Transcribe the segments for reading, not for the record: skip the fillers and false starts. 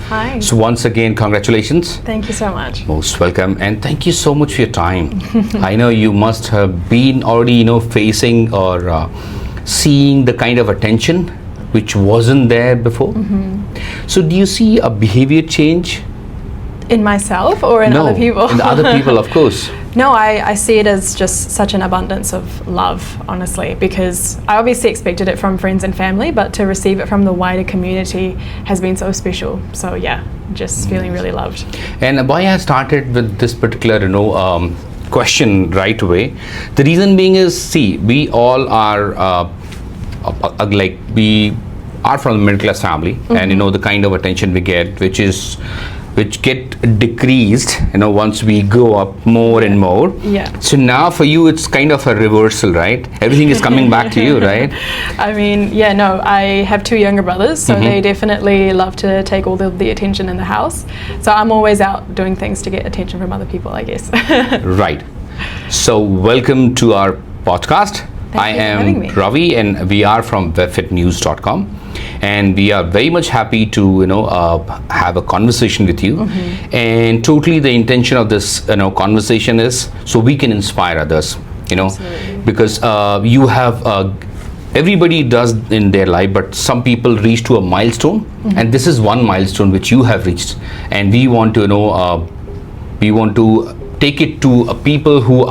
Hi. So once again, congratulations. Thank you so much. Most welcome, and thank you so much for your time. I know you must have been already, facing or seeing the kind of attention which wasn't there before. So do you see a behavior change? In myself or in other people? In the other people, of course. No, I see it as just such an abundance of love, honestly, because I obviously expected it from friends and family, but to receive it from the wider community has been so special. So yeah, just feeling really loved. And why I started with this particular, question right away. The reason being is, see, we all are we are from a middle class family, and the kind of attention we get, which get decreased, once we grow up more and more. Yeah. So now for you, it's kind of a reversal, right? Everything is coming back to you, right? I mean, I have two younger brothers, so they definitely love to take all the attention in the house. So I'm always out doing things to get attention from other people, I guess. Right. So welcome to our podcast. I am Ravi, and we are from webfitnews.com, and we are very much happy to have a conversation with you. And totally the intention of this conversation is so we can inspire others. Absolutely. Because you have everybody does in their life, but some people reach to a milestone, and this is one milestone which you have reached, and we want to take it to people who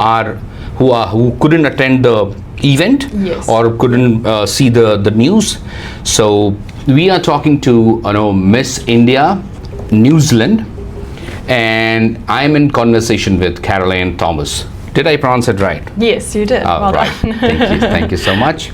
couldn't attend the event. Yes. Or couldn't see the news. So we are talking to Miss India New Zealand, and I'm in conversation with Caroline Thomas. Did I pronounce it right? Yes, you did. Well right. done. Thank you so much.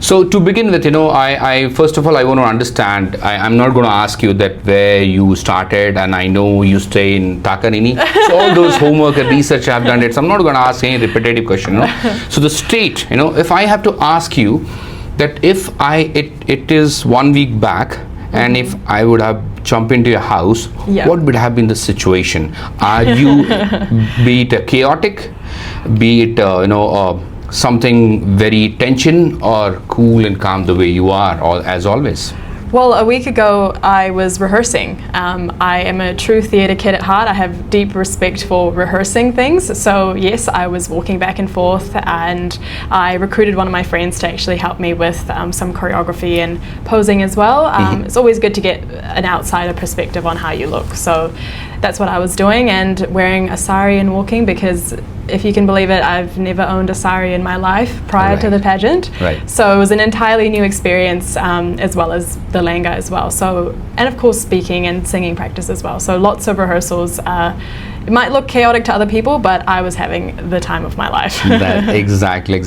So to begin with, I first of all, I want to understand, I'm not going to ask you that where you started, and I know you stay in Takarini. So all those homework and research I've done it, so I'm not going to ask any repetitive question. So the state, if I have to ask you that if it is 1 week back, and if I would have jumped into your house, what would have been the situation? Are you, be it a chaotic, be it, something very tension, or cool and calm the way you are, as always? Well, a week ago I was rehearsing. I am a true theatre kid at heart. I have deep respect for rehearsing things. So yes, I was walking back and forth, and I recruited one of my friends to actually help me with some choreography and posing as well. It's always good to get an outsider perspective on how you look. So that's what I was doing, and wearing a sari and walking, because if you can believe it, I've never owned a sari in my life prior to the pageant. Right. So it was an entirely new experience, as well as the langa as well. So, and of course speaking and singing practice as well. So lots of rehearsals. It might look chaotic to other people, but I was having the time of my life. Exactly.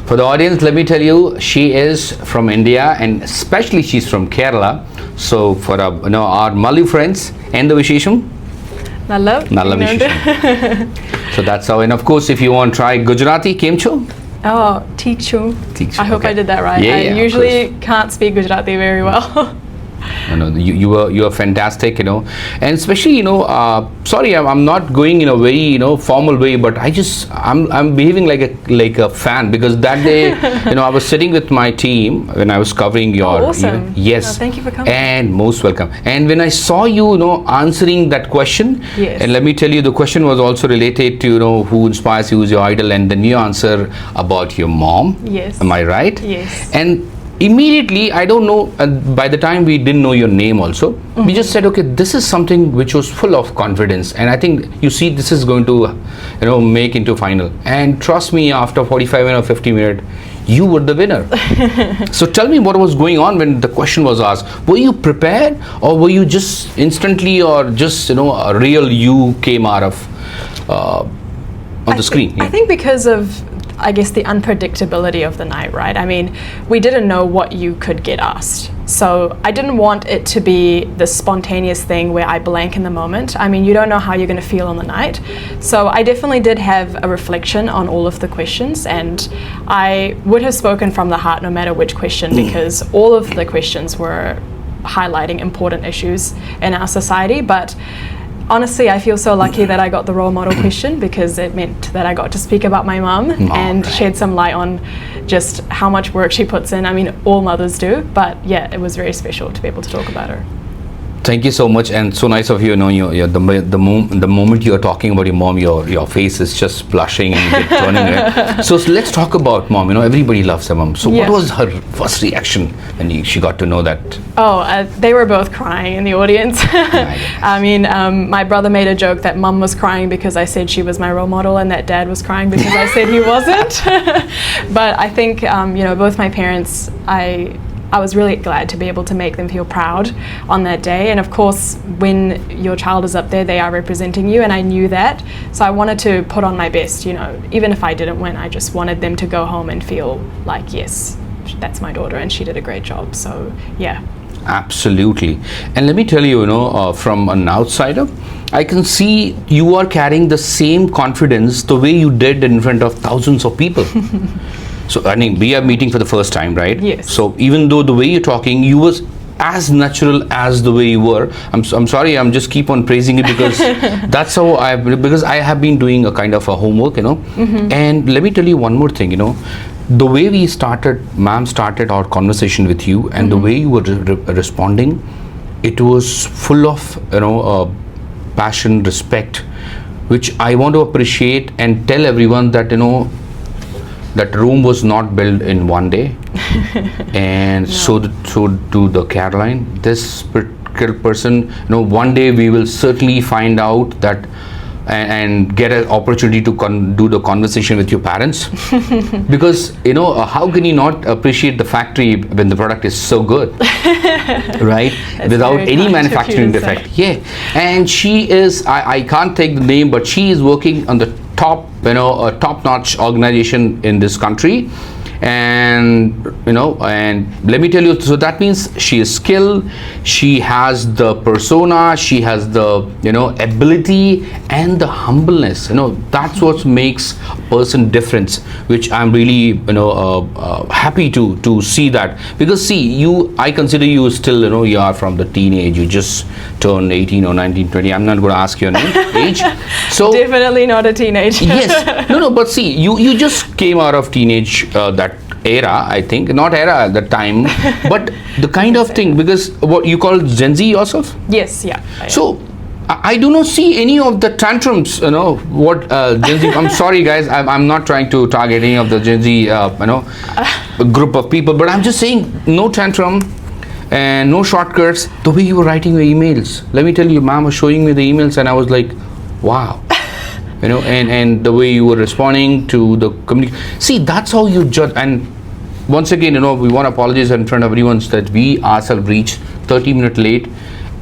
For the audience, let me tell you, she is from India, and especially she's from Kerala. So for our Malu friends, and the Vishesham? Nalla Vishesham. So that's how, and of course, if you want to try Gujarati, Kemcho? Oh, Tikchu. I hope I did that right. I usually can't speak Gujarati very well. You were fantastic, and especially, sorry, I'm not going in a very, formal way, but I'm behaving like a fan, because that day, I was sitting with my team when I was covering your awesome. Yes. Oh, thank you for coming. And most welcome. And when I saw you, answering that question, and let me tell you, the question was also related to, who inspires you, who's your idol, and then you answer about your mom. Yes. Am I right? Yes. And immediately, I don't know, by the time we didn't know your name also, we just said, okay, this is something which was full of confidence, and I think this is going to make into final. And trust me, after 45 minutes or 50 minutes, you were the winner. So tell me what was going on when the question was asked. Were you prepared, or were you just instantly, or just a real you came out of on the screen? I think because of, I guess, the unpredictability of the night, right? I mean, we didn't know what you could get asked. So I didn't want it to be the spontaneous thing where I blank in the moment. I mean, you don't know how you're going to feel on the night. So I definitely did have a reflection on all of the questions, and I would have spoken from the heart no matter which question, because all of the questions were highlighting important issues in our society. But honestly, I feel so lucky that I got the role model question, because it meant that I got to speak about my mum and shed some light on just how much work she puts in. I mean, all mothers do, but yeah, it was very special to be able to talk about her. Thank you so much, and so nice of you. The moment you're talking about your mom, your face is just blushing and turning red. So let's talk about mom. Everybody loves their mom. So what was her first reaction when she got to know that? They were both crying in the audience. I mean, my brother made a joke that mom was crying because I said she was my role model, and that dad was crying because I said he wasn't. But I think both my parents, I was really glad to be able to make them feel proud on that day. And of course, when your child is up there, they are representing you, and I knew that. So I wanted to put on my best, even if I didn't win, I just wanted them to go home and feel like, yes, that's my daughter and she did a great job. So, yeah. Absolutely. And let me tell you, from an outsider, I can see you are carrying the same confidence the way you did in front of thousands of people. So, I mean, we are meeting for the first time, right? Yes. So, even though the way you're talking, you was as natural as the way you were. I'm sorry, I'm just keep on praising you because that's how because I have been doing a kind of a homework, And let me tell you one more thing, the way ma'am started our conversation with you, and the way you were responding, it was full of, passion, respect, which I want to appreciate and tell everyone that, that room was not built in one day. And so to the Caroline, this particular person, one day we will certainly find out that and get an opportunity to do the conversation with your parents. Because how can you not appreciate the factory when the product is so good? Right? Without any manufacturing defect. Yeah. And she is, I can't take the name, but she is working on the top, a top-notch organization in this country. And and let me tell you, so that means she is skilled, she has the persona, she has the ability and the humbleness. That's what makes a person difference, which I'm really happy to see that. Because I consider you still you are from the teenage, you just turned 18 or 19, 20. I'm not going to ask your age. So definitely not a teenager. Yes, but you just came out of teenage that era, I think, not era at the time, but the kind of thing, because what you call Gen Z yourself? Yes, yeah. So I do not see any of the tantrums, what Gen Z, I'm sorry guys, I'm not trying to target any of the Gen Z, group of people, but I'm just saying no tantrum and no shortcuts, the way you were writing your emails. Let me tell you, ma'am was showing me the emails and I was like, wow. And the way you were responding to the communication. See, that's how you judge. And once again, we want to apologize in front of everyone that we ourselves reached 30 minutes late,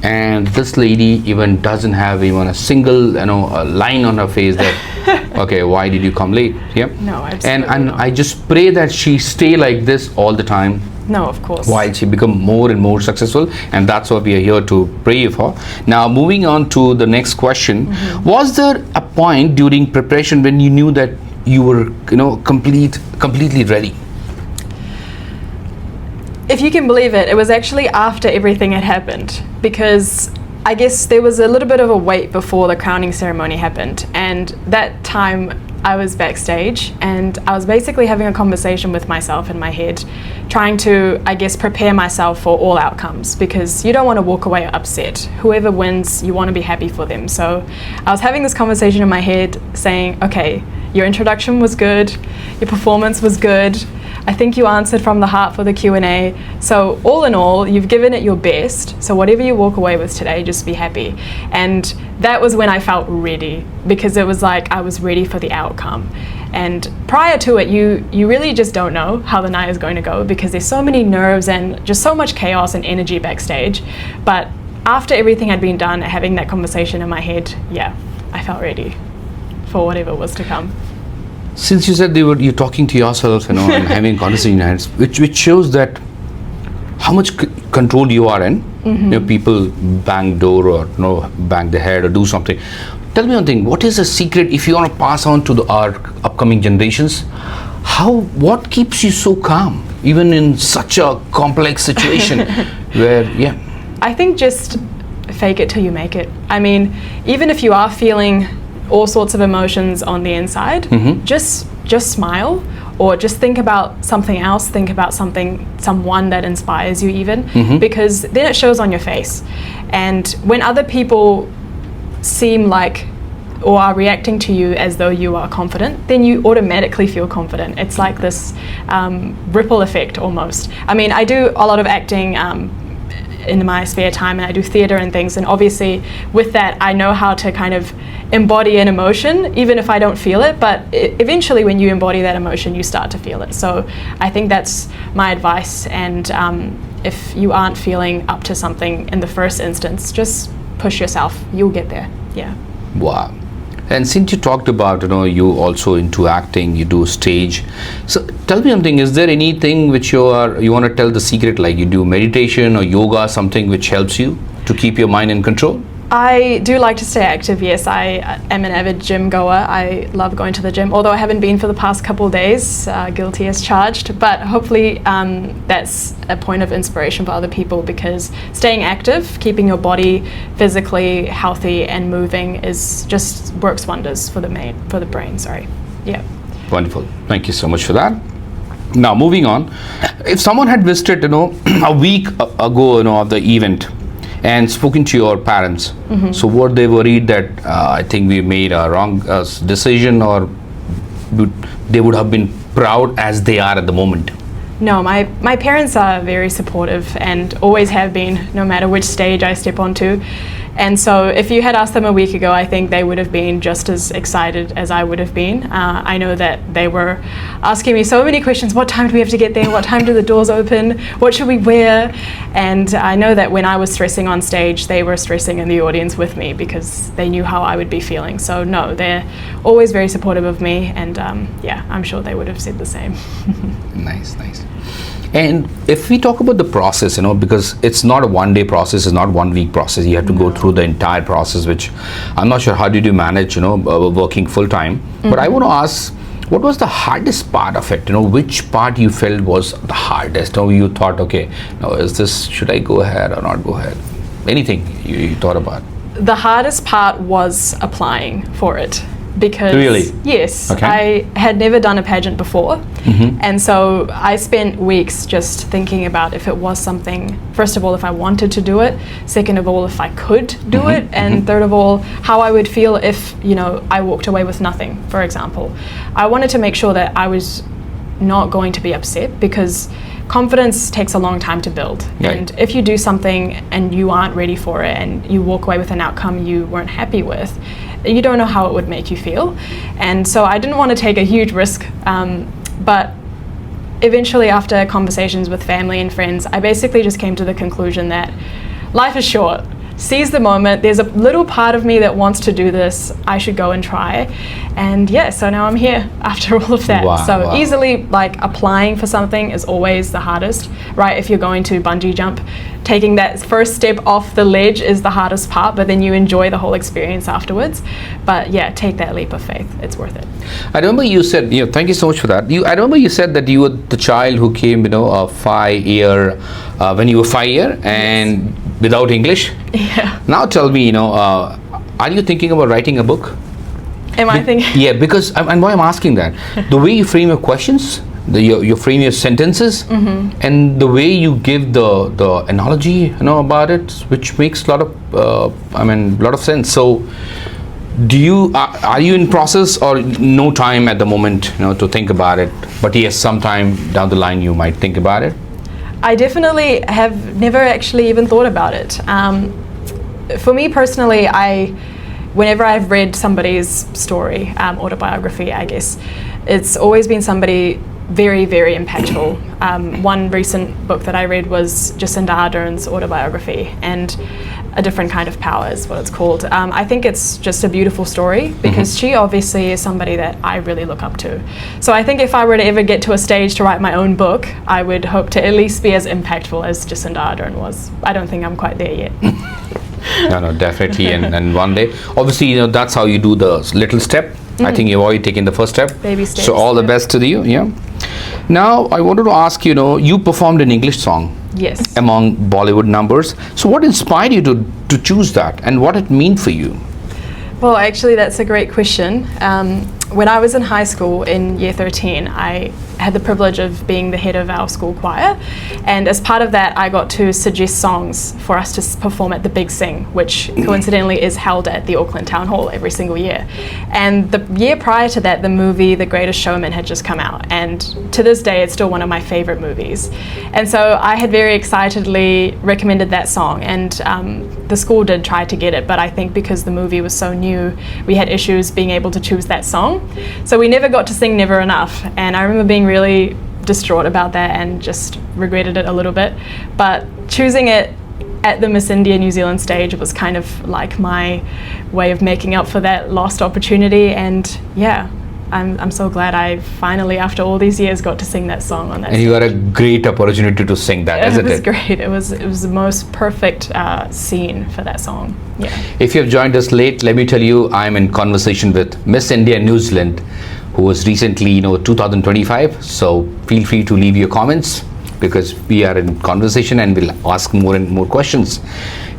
and this lady even doesn't have even a single, a line on her face that, okay, why did you come late? Yeah. No, absolutely. And I just pray that she stay like this all the time. No, of course. While she become more and more successful, and that's what we are here to pray for. Now, moving on to the next question, was there a point during preparation when you knew that you were, completely ready? If you can believe it, it was actually after everything had happened, because I guess there was a little bit of a wait before the crowning ceremony happened, and that time I was backstage and I was basically having a conversation with myself in my head, trying to, I guess, prepare myself for all outcomes, because you don't want to walk away upset. Whoever wins, you want to be happy for them. So I was having this conversation in my head saying, okay, your introduction was good, your performance was good, I think you answered from the heart for the Q&A. So all in all, you've given it your best. So whatever you walk away with today, just be happy. And that was when I felt ready, because it was like I was ready for the outcome. And prior to it, you really just don't know how the night is going to go, because there's so many nerves and just so much chaos and energy backstage. But after everything had been done, having that conversation in my head, yeah, I felt ready for whatever was to come. Since you said you're talking to yourself, and having conversation in your hands, which shows that how much control you are in. People bang door or bang the head or do something. Tell me one thing. What is the secret if you want to pass on to our upcoming generations? What keeps you so calm, even in such a complex situation? Where I think just fake it till you make it. I mean, even if you are feeling all sorts of emotions on the inside, just smile, or just think about something else, think about someone that inspires you even, because then it shows on your face. And when other people seem like or are reacting to you as though you are confident, then you automatically feel confident. It's like this ripple effect almost. I mean, I do a lot of acting in my spare time, and I do theatre and things, and obviously with that I know how to kind of embody an emotion even if I don't feel it, but eventually when you embody that emotion you start to feel it. So I think that's my advice, and if you aren't feeling up to something in the first instance, just push yourself, you'll get there. Yeah. Wow. And since you talked about, you also into acting, you do stage. So tell me something, is there anything which you want to tell the secret, like you do meditation or yoga, something which helps you to keep your mind in control? I do like to stay active, yes. I am an avid gym goer. I love going to the gym, although I haven't been for the past couple of days, guilty as charged. But hopefully that's a point of inspiration for other people, because staying active, keeping your body physically healthy and moving just works wonders for the brain. Yeah. Wonderful. Thank you so much for that. Now, moving on. If someone had visited, a week ago, of the event, and spoken to your parents, so were they worried that I think we made a wrong decision, or they would have been proud as they are at the moment? No, my parents are very supportive and always have been, no matter which stage I step onto. And so if you had asked them a week ago, I think they would have been just as excited as I would have been. I know that they were asking me so many questions. What time do we have to get there? What time do the doors open? What should we wear? And I know that when I was stressing on stage, they were stressing in the audience with me, because they knew how I would be feeling. So no, they're always very supportive of me, and yeah, I'm sure they would have said the same. Nice. And if we talk about the process, because it's not a one-day process, it's not 1 week process. You have to go through the entire process, which I'm not sure how did you manage, working full-time. But I want to ask, what was the hardest part of it? Which part you felt was the hardest? You thought, okay, now should I go ahead or not go ahead? Anything you thought about? The hardest part was applying for it. Because really? Yes, okay. I had never done a pageant before, and so I spent weeks just thinking about if it was something, first of all, if I wanted to do it, second of all, if I could do it, and third of all, how I would feel if, I walked away with nothing, for example. I wanted to make sure that I was not going to be upset, because confidence takes a long time to build. Right. And if you do something and you aren't ready for it and you walk away with an outcome you weren't happy with, you don't know how it would make you feel. And so I didn't want to take a huge risk, but eventually, after conversations with family and friends, I basically just came to the conclusion that life is short. Seize the moment. There's a little part of me that wants to do this. I should go and try. And yeah, so now I'm here after all of that. Wow. Easily, applying for something is always the hardest, right? If you're going to bungee jump, taking that first step off the ledge is the hardest part, but then you enjoy the whole experience afterwards. But yeah, take that leap of faith. It's worth it. I remember you said, thank you so much for that. I remember you said that you were the child who came, a 5 year, when you were 5 year, and yes, without English. Yeah. Now tell me, are you thinking about writing a book? Am I thinking? Yeah, because, and why I'm asking that, the way you frame your questions, you frame your sentences, and the way you give the analogy, about it, which makes a lot of sense. So, are you in process, or no time at the moment, to think about it? But yes, sometime down the line you might think about it. I definitely have never actually even thought about it. For me personally, whenever I've read somebody's story, autobiography, I guess, it's always been somebody very, very impactful. One recent book that I read was Jacinda Ardern's autobiography, and A Different Kind of Power is what it's called. I think it's just a beautiful story, because she obviously is somebody that I really look up to. So I think if I were to ever get to a stage to write my own book, I would hope to at least be as impactful as Jacinda Ardern was. I don't think I'm quite there yet. No, definitely, and one day, obviously, that's how you do the little step. I think you've already taken the first step. Baby steps. So all the best to you. Yeah. Now I wanted to ask you performed an English song. Yes. Among Bollywood numbers. So what inspired you to choose that, and what it mean for you? Well, actually, that's a great question. when I was in high school in year 13, I had the privilege of being the head of our school choir, and as part of that I got to suggest songs for us to perform at the Big Sing, which coincidentally is held at the Auckland Town Hall every single year. And the year prior to that, the movie The Greatest Showman had just come out, and to this day it's still one of my favourite movies. And so I had very excitedly recommended that song, and the school did try to get it, but I think because the movie was so new, we had issues being able to choose that song. So we never got to sing Never Enough, and I remember being really distraught about that and just regretted it a little bit. But choosing it at the Miss India New Zealand stage was kind of like my way of making up for that lost opportunity, and yeah, I'm so glad I finally, after all these years, got to sing that song on that And stage. you got a great opportunity to sing that, isn't it? It was great. It was the most perfect scene for that song. Yeah. If you have joined us late, let me tell you, I'm in conversation with Miss India New Zealand, who was recently, 2025. So feel free to leave your comments, because we are in conversation and we'll ask more and more questions.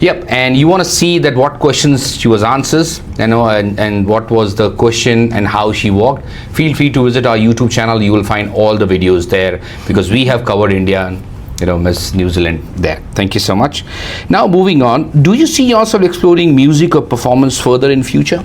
Yep, and you want to see that what questions she was answers, and what was the question and how she walked. Feel free to visit our YouTube channel. You will find all the videos there, because we have covered India, Miss New Zealand there. Thank you so much. Now moving on, do you see yourself exploring music or performance further in future?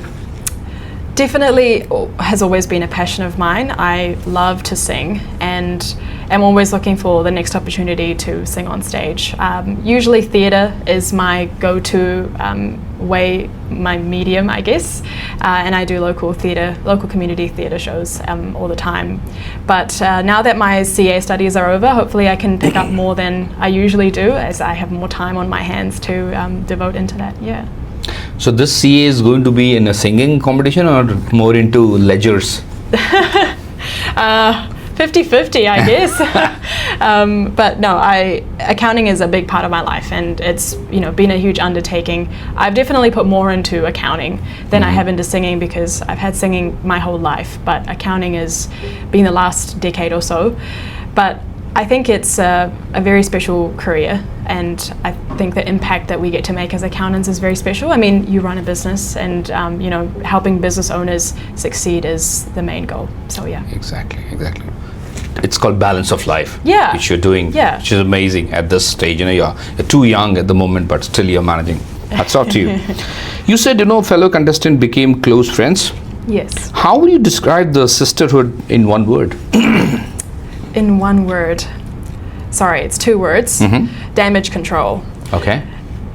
Definitely has always been a passion of mine. I love to sing and am always looking for the next opportunity to sing on stage. Usually theatre is my go-to my medium, I guess, and I do local community theatre shows all the time. But now that my CA studies are over, hopefully I can pick up more than I usually do, as I have more time on my hands to devote into that. Yeah. So this CA is going to be in a singing competition or more into ledgers? 50-50, I guess. But no, accounting is a big part of my life, and it's been a huge undertaking. I've definitely put more into accounting than I have into singing, because I've had singing my whole life, but accounting has been the last decade or so. But I think it's a very special career, and I think the impact that we get to make as accountants is very special. I mean, you run a business, and helping business owners succeed is the main goal. So yeah. Exactly. It's called balance of life. Yeah. Which you're doing. Yeah. Which is amazing at this stage. You're too young at the moment, but still you're managing. Hats off to you. You said fellow contestant became close friends. Yes. How would you describe the sisterhood in one word? In one word. Sorry, it's two words. Damage control. Okay.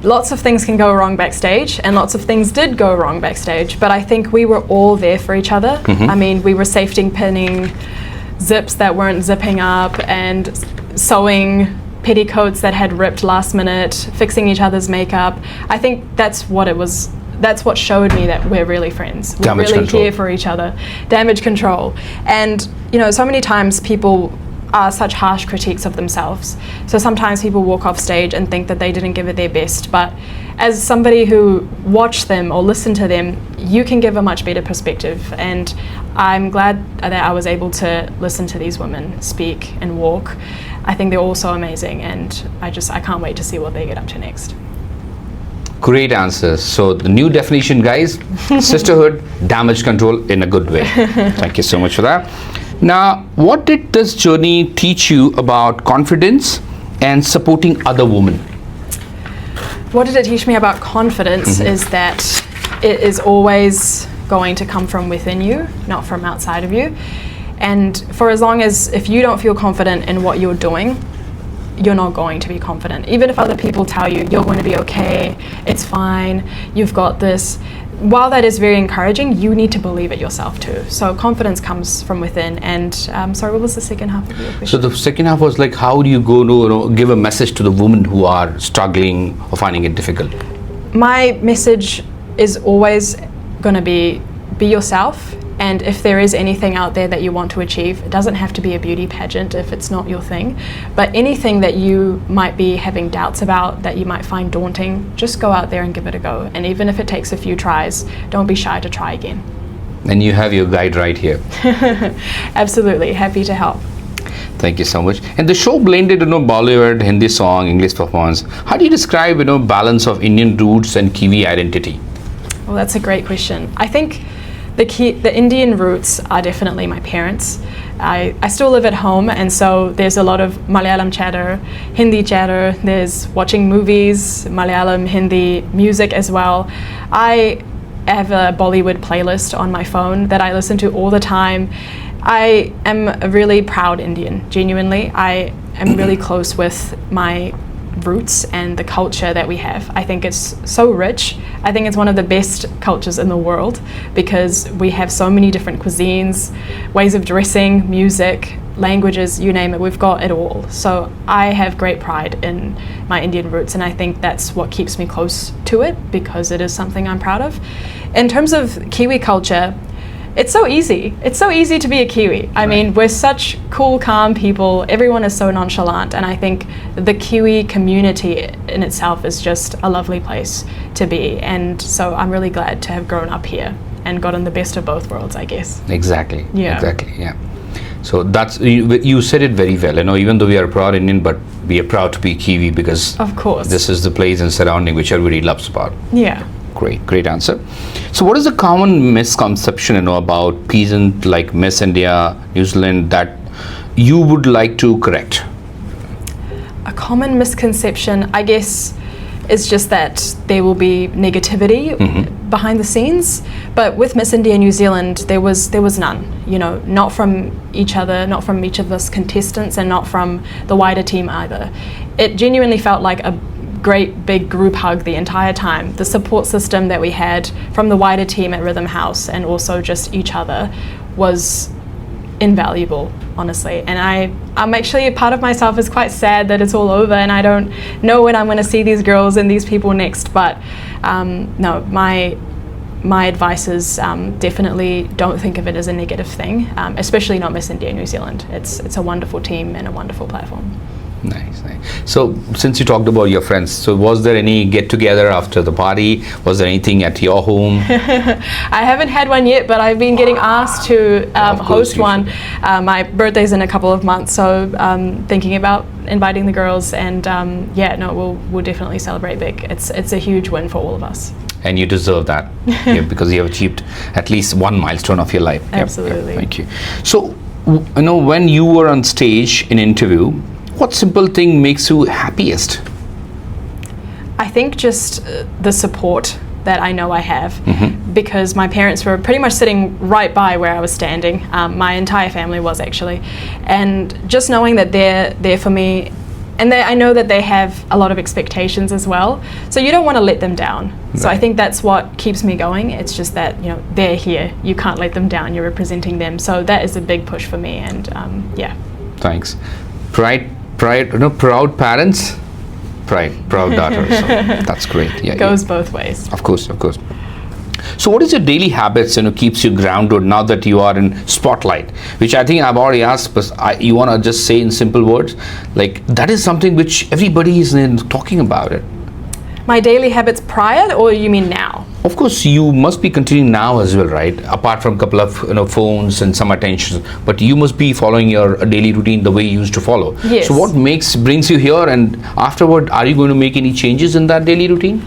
Lots of things can go wrong backstage, and lots of things did go wrong backstage, but I think we were all there for each other. I mean, we were safety pinning zips that weren't zipping up, and sewing petticoats that had ripped last minute, fixing each other's makeup. I think that's what it was. That's what showed me that we're really friends. We're Damage really control. here for each other. Damage control. And so many times people are such harsh critiques of themselves. So sometimes people walk off stage and think that they didn't give it their best, but as somebody who watched them or listened to them, you can give a much better perspective. And I'm glad that I was able to listen to these women speak and walk. I think they're all so amazing, and I can't wait to see what they get up to next. Great answers. So the new definition, guys, sisterhood, damage control in a good way. Thank you so much for that. Now, what did this journey teach you about confidence and supporting other women? What did it teach me about confidence is that it is always going to come from within you, not from outside of you. And for as long as, if you don't feel confident in what you're doing, you're not going to be confident. Even if other people tell you, you're going to be okay, it's fine, you've got this. While that is very encouraging, you need to believe it yourself too. So confidence comes from within. And sorry, what was the second half of your question? So the second half was like, how do you go to give a message to the women who are struggling or finding it difficult? My message is always going to be yourself. And if there is anything out there that you want to achieve, it doesn't have to be a beauty pageant if it's not your thing, but anything that you might be having doubts about, that you might find daunting, just go out there and give it a go. And even if it takes a few tries, don't be shy to try again. And you have your guide right here. Absolutely, happy to help. Thank you so much. And the show blended, Bollywood, Hindi song, English performance. How do you describe, balance of Indian roots and Kiwi identity? Well, that's a great question. I think The Indian roots are definitely my parents. I still live at home, and so there's a lot of Malayalam chatter, Hindi chatter, there's watching movies, Malayalam, Hindi, music as well. I have a Bollywood playlist on my phone that I listen to all the time. I am a really proud Indian, genuinely. I am really close with my roots and the culture that we have. I think it's so rich. I think it's one of the best cultures in the world because we have so many different cuisines, ways of dressing, music, languages, you name it, we've got it all. So I have great pride in my Indian roots, and I think that's what keeps me close to it because it is something I'm proud of. In terms of Kiwi culture, it's so easy. It's so easy to be a Kiwi. I mean, we're such cool, calm people. Everyone is so nonchalant. And I think the Kiwi community in itself is just a lovely place to be. And so I'm really glad to have grown up here and gotten the best of both worlds, I guess. Exactly. Yeah. Exactly. Yeah. So that's, you said it very well. Even though we are proud Indian, but we are proud to be Kiwi because of course this is the place and surrounding which everybody loves about. Yeah. Great answer. So what is the common misconception about pageant like Miss India, New Zealand that you would like to correct? A common misconception, I guess, is just that there will be negativity behind the scenes. But with Miss India New Zealand, there was none. Not from each other, not from each of us contestants, and not from the wider team either. It genuinely felt like a great big group hug the entire time. The support system that we had from the wider team at Rhythm House and also just each other was invaluable, honestly. And I'm actually, a part of myself is quite sad that it's all over and I don't know when I'm going to see these girls and these people next. But no, my advice is definitely don't think of it as a negative thing, especially not Miss India New Zealand. It's a wonderful team and a wonderful platform. Nice. So since you talked about your friends, so was there any get together after the party? Was there anything at your home? I haven't had one yet, but I've been getting asked to host one. My birthday's in a couple of months, so thinking about inviting the girls, and we'll definitely celebrate big. It's a huge win for all of us. And you deserve that because you have achieved at least one milestone of your life. Absolutely. Yep. Thank you. So when you were on stage in interview, what simple thing makes you happiest? I think just the support that I know I have, because my parents were pretty much sitting right by where I was standing. My entire family was actually, and just knowing that they're there for me, and I know that they have a lot of expectations as well. So you don't want to let them down. Right. So I think that's what keeps me going. It's just that they're here. You can't let them down. You're representing them. So that is a big push for me. And Thanks. Proud parents, proud daughters. So that's great. Yeah, it goes both ways. Of course. So what is your daily habits, keeps you grounded now that you are in spotlight? Which I think I've already asked, but you want to just say in simple words, like that is something which everybody is talking about it. My daily habits prior, or you mean now? Of course, you must be continuing now as well, right? Apart from a couple of phones and some attention, but you must be following your daily routine the way you used to follow. Yes. So what brings you here, and afterward, are you going to make any changes in that daily routine?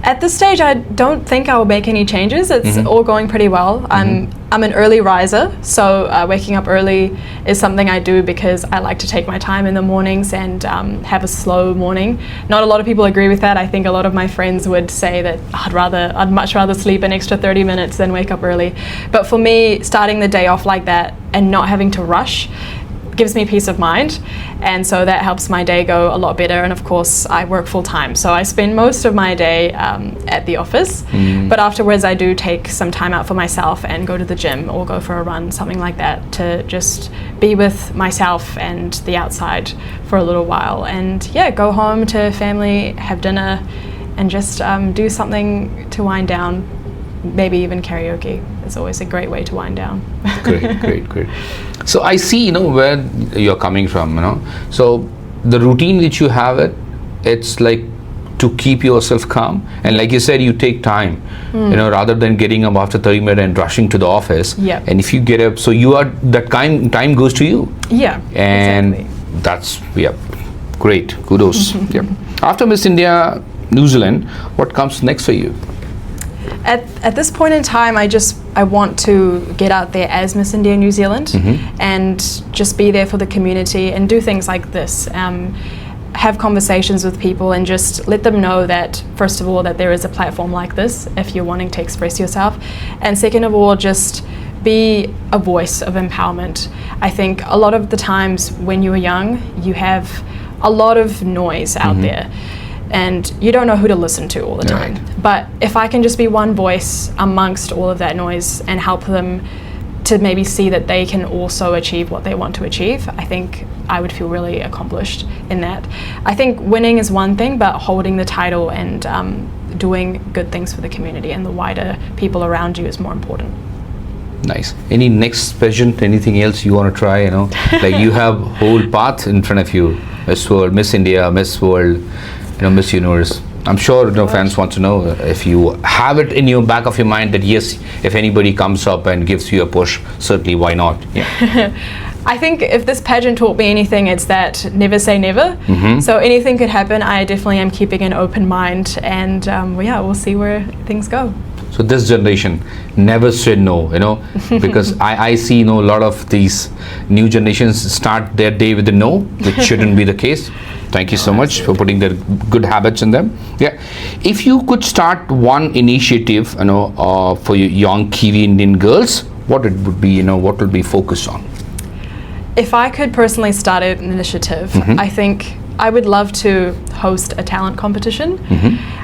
At this stage, I don't think I'll make any changes. It's all going pretty well. I'm an early riser, so waking up early is something I do because I like to take my time in the mornings and have a slow morning. Not a lot of people agree with that. I think a lot of my friends would say that I'd much rather sleep an extra 30 minutes than wake up early. But for me, starting the day off like that and not having to rush gives me peace of mind, and so that helps my day go a lot better. And of course, I work full time, so I spend most of my day at the office, but afterwards I do take some time out for myself and go to the gym or go for a run, something like that, to just be with myself and the outside for a little while, and go home to family, have dinner, and just do something to wind down. Maybe even karaoke is always a great way to wind down. Great. So I see, where you're coming from, So the routine which you have it's like to keep yourself calm. And like you said, you take time, rather than getting up after 30 minutes and rushing to the office. Yeah. And if you get up, so that time goes to you. Yeah, and exactly. That's, great. Kudos. After Miss India, New Zealand, what comes next for you? At this point in time, I want to get out there as Miss India New Zealand and just be there for the community and do things like this. Have conversations with people and just let them know that, first of all, that there is a platform like this if you're wanting to express yourself, and second of all, just be a voice of empowerment. I think a lot of the times when you are young, you have a lot of noise out there and you don't know who to listen to all the time. Right. But if I can just be one voice amongst all of that noise and help them to maybe see that they can also achieve what they want to achieve, I think I would feel really accomplished in that. I think winning is one thing, but holding the title and doing good things for the community and the wider people around you is more important. Nice. Any next pageant, anything else you want to try, like you have whole path in front of you, Miss World, Miss India, Miss World, Miss Universe. I'm sure fans want to know if you have it in your back of your mind that yes, if anybody comes up and gives you a push, certainly why not? Yeah. I think if this pageant taught me anything, it's that never say never. So anything could happen. I definitely am keeping an open mind, and we'll see where things go. So this generation never said no, because I see a lot of these new generations start their day with a no, which shouldn't be the case. Thank you so much for putting the good habits in them. Yeah, if you could start one initiative, for your young Kiwi-Indian girls, what it would be, what would be focused on? If I could personally start an initiative, I think I would love to host a talent competition.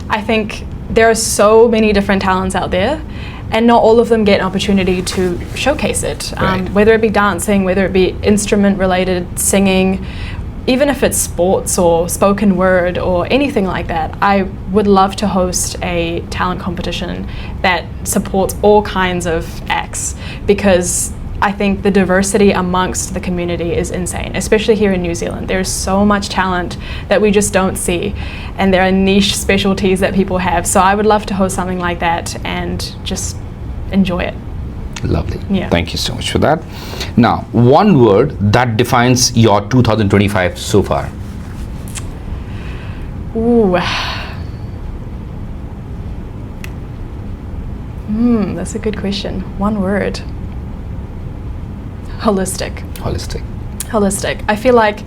I think there are so many different talents out there, and not all of them get an opportunity to showcase it. Right. Whether it be dancing, whether it be instrument related, singing, even if it's sports or spoken word or anything like that, I would love to host a talent competition that supports all kinds of acts, because I think the diversity amongst the community is insane, especially here in New Zealand. There's so much talent that we just don't see, and there are niche specialties that people have. So I would love to host something like that and just enjoy it. Lovely. Yeah. Thank you so much for that. Now, one word that defines your 2025 so far. Ooh. That's a good question. One word. Holistic. I feel like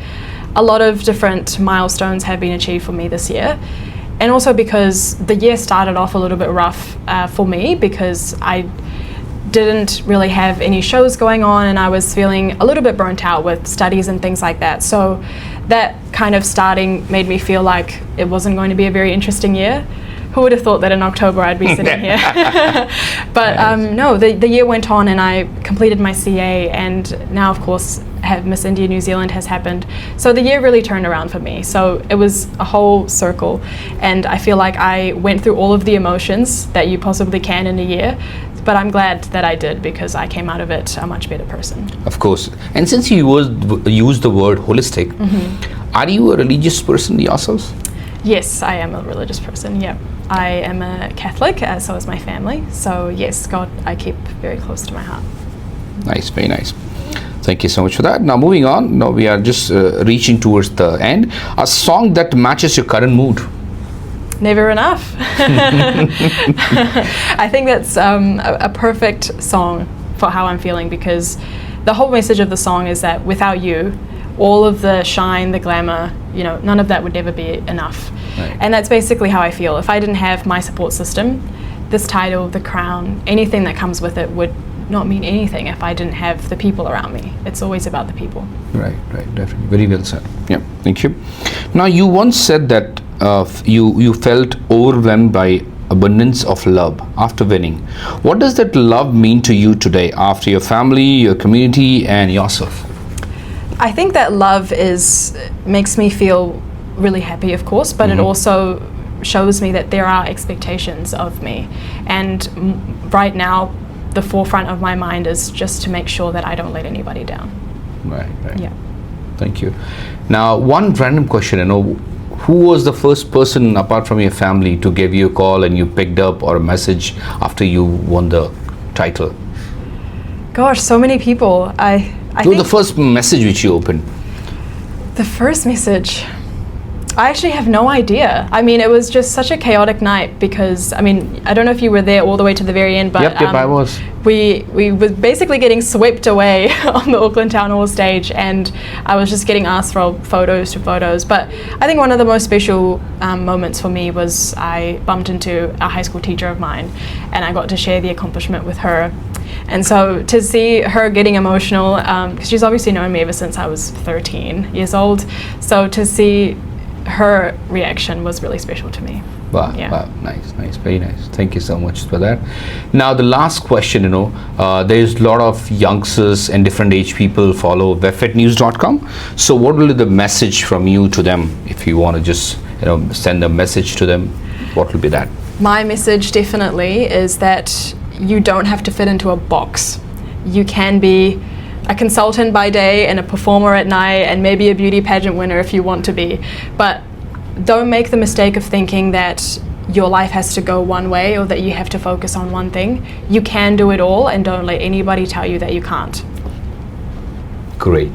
a lot of different milestones have been achieved for me this year, and also because the year started off a little bit rough for me, because I didn't really have any shows going on and I was feeling a little bit burnt out with studies and things like that. So that kind of starting made me feel like it wasn't going to be a very interesting year. Who would have thought that in October I'd be sitting here? But no, the year went on and I completed my CA, and now of course Miss India New Zealand has happened. So the year really turned around for me. So it was a whole circle, and I feel like I went through all of the emotions that you possibly can in a year, but I'm glad that I did, because I came out of it a much better person. Of course. And since you used the word holistic, are you a religious person yourself? Yes, I am a religious person, yeah. I am a Catholic, so is my family. So yes, God I keep very close to my heart. Nice, very nice. Thank you so much for that. Now moving on, now we are just reaching towards the end. A song that matches your current mood. Never Enough. I think that's a perfect song for how I'm feeling, because the whole message of the song is that without you, all of the shine, the glamour, none of that would ever be enough. Right. And that's basically how I feel. If I didn't have my support system, this title, the crown, anything that comes with it would not mean anything if I didn't have the people around me. It's always about the people. Right, definitely. Very well said. Yeah, thank you. Now, you once said that you felt overwhelmed by abundance of love after winning. What does that love mean to you today, after your family, your community, and yourself? I think that love makes me feel really happy, of course, but it also shows me that there are expectations of me. And right now, the forefront of my mind is just to make sure that I don't let anybody down. Right. Yeah. Thank you. Now, one random question, who was the first person apart from your family to give you a call and you picked up, or a message after you won the title? Gosh, so many people. I think the first message which you opened. The first message, I actually have no idea. I mean, it was just such a chaotic night because, I mean, I don't know if you were there all the way to the very end, but Yep, I was. We were basically getting swept away on the Auckland Town Hall stage, and I was just getting asked for photos. But I think one of the most special moments for me was I bumped into a high school teacher of mine, and I got to share the accomplishment with her. And so to see her getting emotional, because she's obviously known me ever since I was 13 years old, so to see her reaction was really special to me. Wow, Yeah. wow, nice, very nice. Thank you so much for that. Now, the last question, there's a lot of youngsters and different age people follow webfitnews.com. So what will be the message from you to them? If you want to just, send a message to them, what will be that? My message definitely is that you don't have to fit into a box. You can be a consultant by day and a performer at night and maybe a beauty pageant winner if you want to be. But don't make the mistake of thinking that your life has to go one way or that you have to focus on one thing. You can do it all, and don't let anybody tell you that you can't. Great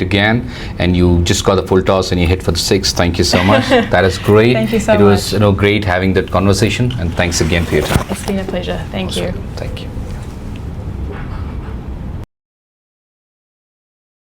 again, and you just got the full toss and you hit for the 6. Thank you so much. That is great. Thank you so much. It was great having that conversation, and thanks again for your time. It's been a pleasure. Thank you. Thank you.